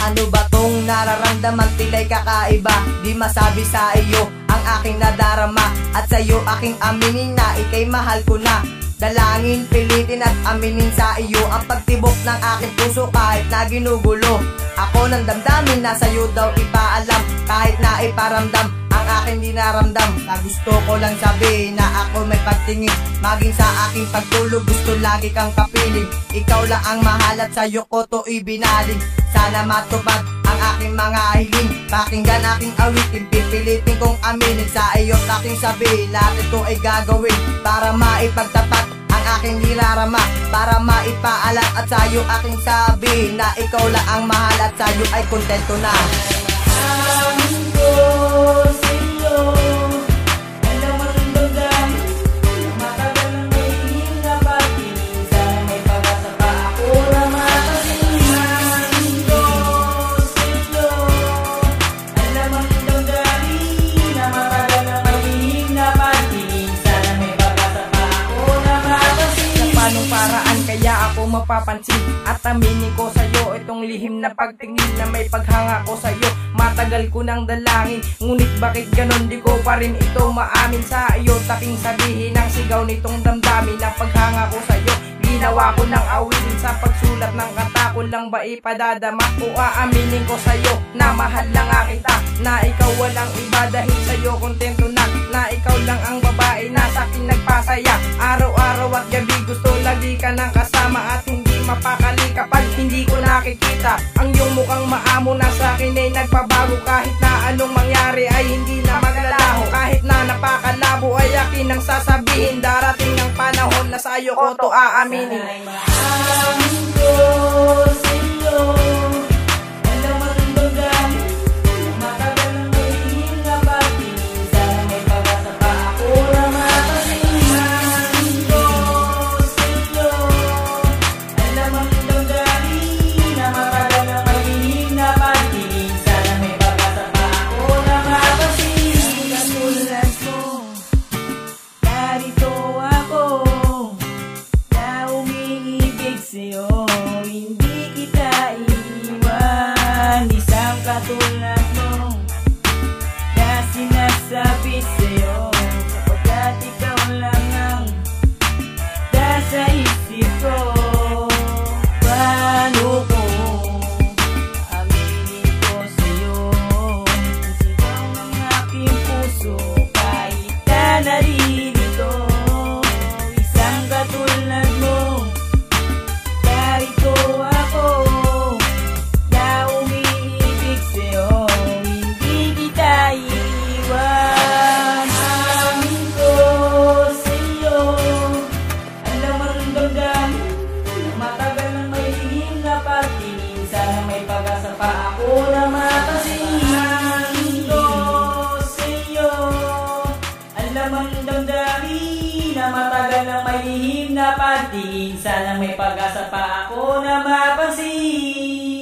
Ano ba tong nararamdaman, tila'y kakaiba? Di masabi sa iyo ang aking nadarama, at sa'yo aking aminin na ika'y mahal ko na. Dalangin, pilitin at aminin sa iyo ang pagtibok ng aking puso kahit na ginugulo. Ako ng damdamin na sa'yo daw ipaalam, kahit na iparamdam ang aking dinaramdam. Na gusto ko lang sabihin na ako may pagtingin, maging sa aking pagtulog gusto lagi kang kapiling. Ikaw lang ang mahal at sa'yo ko to ibinaling. Sana matupad ang aking mga hiling, pakinggan aking awitin, pipilitin kong aminin sa iyo't aking sabihin. Lahat ito ay gagawin para maipagtapat ang aking nirarama, para maipaalam at sa'yo aking sabihin na ikaw lang ang mahal at sa'yo ay kontento na. Amin ko sa'yo, alam mo rin damdamin, matagal nang nahihim na pagtingin, sana may pag-asa pa ako na makasin. Amin ko sa'yo, alam mo rin damdamin, na matagal nang nahihim na pagtingin, sana may pag-asa pa ako na makasin. Sa panong paraan kaya ako mapapansin at aminin ko sa'yo itong lihim na pagtingin na may paghanga ko sa'yo. Matagal ko nang dalangin, ngunit bakit ganon di ko pa rin ito maamin sa iyo. Taking sabihin ang sigaw nitong damdamin na paghanga ko sa'yo. Ginawa ko ng awitin sa pagsulat ng kata ko lang ba ipadadama o aaminin ko sa'yo na mahal lang kita, na ikaw walang iba dahil sa'yo kontento na ikaw lang ang babae na sa'kin nagpasaya. Araw-araw at gabi gusto lagi ka nang kasama at hindi mapakali kapag hindi ko nakikita ang iyong mukhang maamo na sa'kin ay nagpabago. Kahit na anong mangyari ay hindi na maglalaho, kahit na napakalabo ay akin ang sasabihin. Darating ang panahon na sa'yo ko to aaminin. Amin ko sa'yo, alam mo rin damdamin, matagal nang nahihim na pagtingin, sana may pag-asa pa ako na makasin. Amin ko sa'yo, alam mo rin damdamin, na matagal nang nahihim na pagtingin, sana may pag-asa pa ako na makasin. Katulad mo, narito ako, umiibig sa'yo, hindi kita iiwan. Isang katulad mo na sinasabi sa'yo, sapagkat ikaw lang ang nasa isip ko. Paano ko aminin ko sa'yo ang sigaw ng aking puso kahit na naririto? Isang katulad mo, narito ako, na umiibig sa'yo, hindi kita iiwan. Amin ko sa'yo, alam mo rin damdamin, matagal nang mahihim na pagtingin, sana may pag-asa pa ako na makasin. Amin ko sa'yo, alam mo rin damdamin, na matagal nang mahihim na pagtingin, sana may pag-asa pa ako na mapansin.